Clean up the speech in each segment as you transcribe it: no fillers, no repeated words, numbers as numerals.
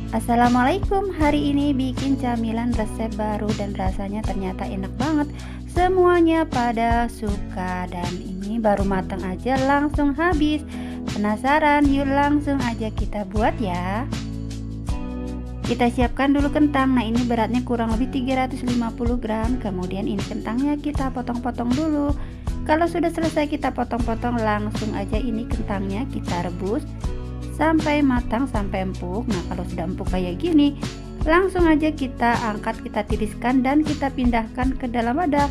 Assalamualaikum, hari ini bikin camilan resep baru dan rasanya ternyata enak banget. Semuanya pada suka dan ini baru matang aja langsung habis. Penasaran? Yuk langsung aja kita buat ya. Kita siapkan dulu kentang. Nah, ini beratnya kurang lebih 350 gram. Kemudian ini kentangnya kita potong-potong dulu. Kalau sudah selesai kita potong-potong, langsung aja ini kentangnya kita rebus sampai matang, sampai empuk. Nah, kalau sudah empuk kayak gini, langsung aja kita angkat, kita tiriskan dan kita pindahkan ke dalam wadah.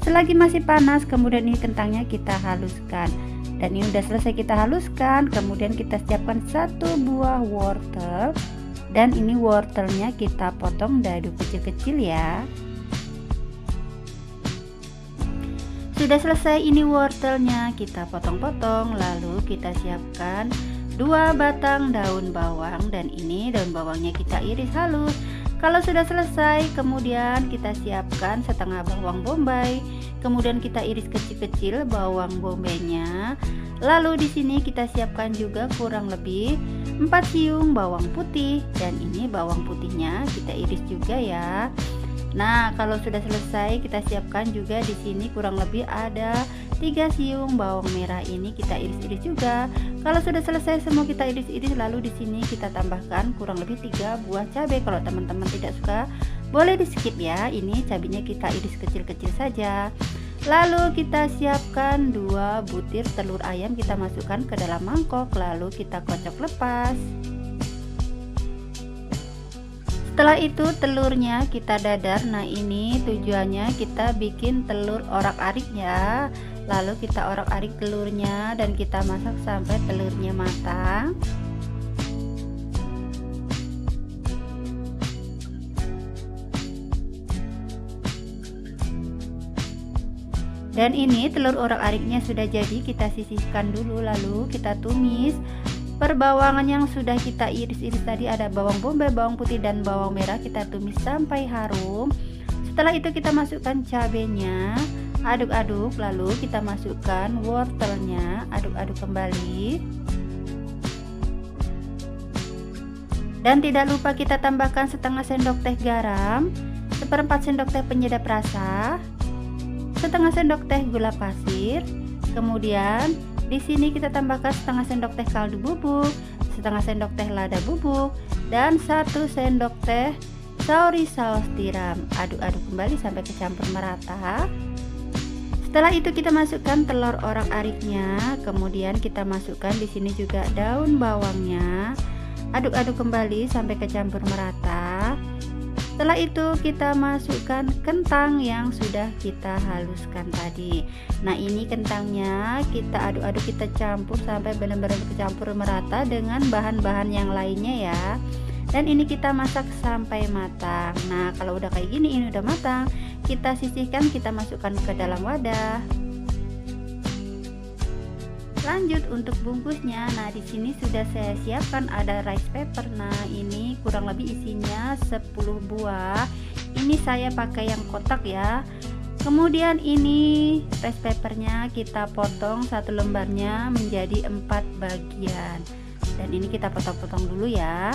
Selagi masih panas, kemudian ini kentangnya kita haluskan. Dan ini udah selesai kita haluskan, kemudian kita siapkan satu buah wortel. Dan ini wortelnya kita potong dadu kecil-kecil ya. Sudah selesai ini wortelnya kita potong-potong, lalu kita siapkan 2 batang daun bawang dan ini daun bawangnya kita iris halus. Kalau sudah selesai, kemudian kita siapkan setengah bawang bombay. Kemudian kita iris kecil-kecil bawang bombaynya. Lalu di sini kita siapkan juga kurang lebih 4 siung bawang putih dan ini bawang putihnya kita iris juga ya. Nah, kalau sudah selesai kita siapkan juga di sini kurang lebih ada 3 siung bawang merah, ini kita iris-iris juga. Kalau sudah selesai semua kita iris-iris, lalu di sini kita tambahkan kurang lebih 3 buah cabai. Kalau teman-teman tidak suka boleh di skip ya. Ini cabainya kita iris kecil-kecil saja. Lalu kita siapkan 2 butir telur ayam, kita masukkan ke dalam mangkok lalu kita kocok lepas. Setelah itu telurnya kita dadar. Nah, ini tujuannya kita bikin telur orak-arik ya. Lalu kita orak-arik telurnya dan kita masak sampai telurnya matang. Dan ini telur orak-ariknya sudah jadi, kita sisihkan dulu lalu kita tumis. Perbawangan yang sudah kita iris-iris tadi ada bawang bombay, bawang putih dan bawang merah, kita tumis sampai harum. Setelah itu kita masukkan cabenya, aduk-aduk, lalu kita masukkan wortelnya, aduk-aduk kembali. Dan tidak lupa kita tambahkan setengah sendok teh garam, 1/4 sendok teh penyedap rasa, setengah sendok teh gula pasir. Kemudian di sini kita tambahkan setengah sendok teh kaldu bubuk, setengah sendok teh lada bubuk, dan 1 sendok teh sauri saus tiram. Aduk-aduk kembali sampai kecampur merata. Setelah itu kita masukkan telur orak-ariknya, kemudian kita masukkan di sini juga daun bawangnya. Aduk-aduk kembali sampai kecampur merata. Setelah itu kita masukkan kentang yang sudah kita haluskan tadi. Nah, ini kentangnya kita aduk-aduk, kita campur sampai benar-benar kecampur merata dengan bahan-bahan yang lainnya ya. Dan ini kita masak sampai matang. Nah, kalau udah kayak gini, ini udah matang, kita sisihkan, kita masukkan ke dalam wadah. Lanjut untuk bungkusnya. Nah, di sini sudah saya siapkan ada rice paper. Nah, ini kurang lebih isinya 10 buah. Ini saya pakai yang kotak ya. Kemudian ini rice papernya kita potong satu lembarnya menjadi 4 bagian. Dan ini kita potong-potong dulu ya.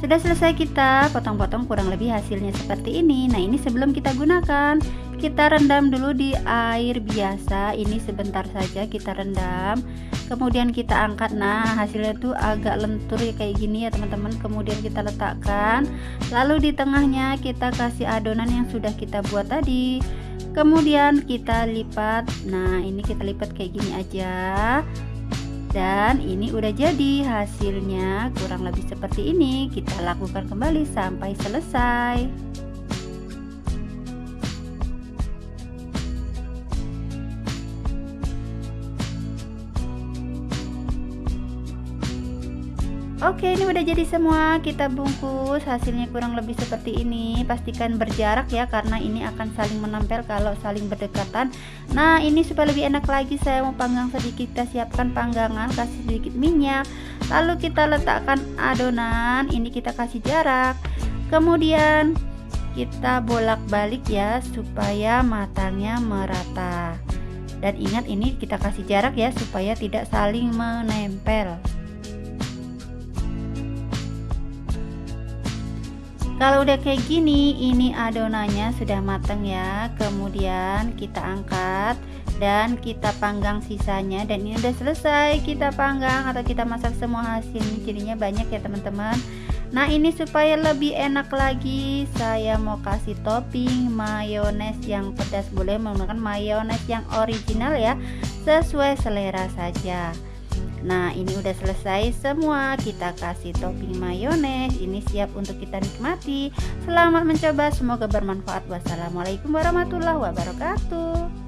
Sudah selesai kita potong-potong, kurang lebih hasilnya seperti ini. Nah, ini sebelum kita gunakan, kita rendam dulu di air biasa. Ini sebentar saja kita rendam, kemudian kita angkat. Nah, hasilnya tuh agak lentur ya kayak gini ya teman-teman. Kemudian kita letakkan, lalu di tengahnya kita kasih adonan yang sudah kita buat tadi. Kemudian kita lipat. Nah, ini kita lipat kayak gini aja. Dan ini udah jadi hasilnya kurang lebih seperti ini. Kita lakukan kembali sampai selesai. Oke, ini udah jadi semua, kita bungkus. Hasilnya kurang lebih seperti ini. Pastikan berjarak ya, karena ini akan saling menempel kalau saling berdekatan. Nah, ini supaya lebih enak lagi, saya mau panggang sedikit. Kita siapkan panggangan, kasih sedikit minyak, lalu kita letakkan adonan. Ini kita kasih jarak, kemudian kita bolak-balik ya supaya matangnya merata. Dan ingat, ini kita kasih jarak ya supaya tidak saling menempel. Kalau udah kayak gini, ini adonannya sudah matang ya. Kemudian kita angkat dan kita panggang sisanya. Dan ini udah selesai kita panggang atau kita masak semua hasil. Jadinya banyak ya teman-teman. Nah, ini supaya lebih enak lagi, saya mau kasih topping mayones yang pedas. Boleh menggunakan mayones yang original ya, sesuai selera saja. Nah, ini udah selesai semua, kita kasih topping mayones. Ini siap untuk kita nikmati. Selamat mencoba, semoga bermanfaat. Wassalamualaikum warahmatullahi wabarakatuh.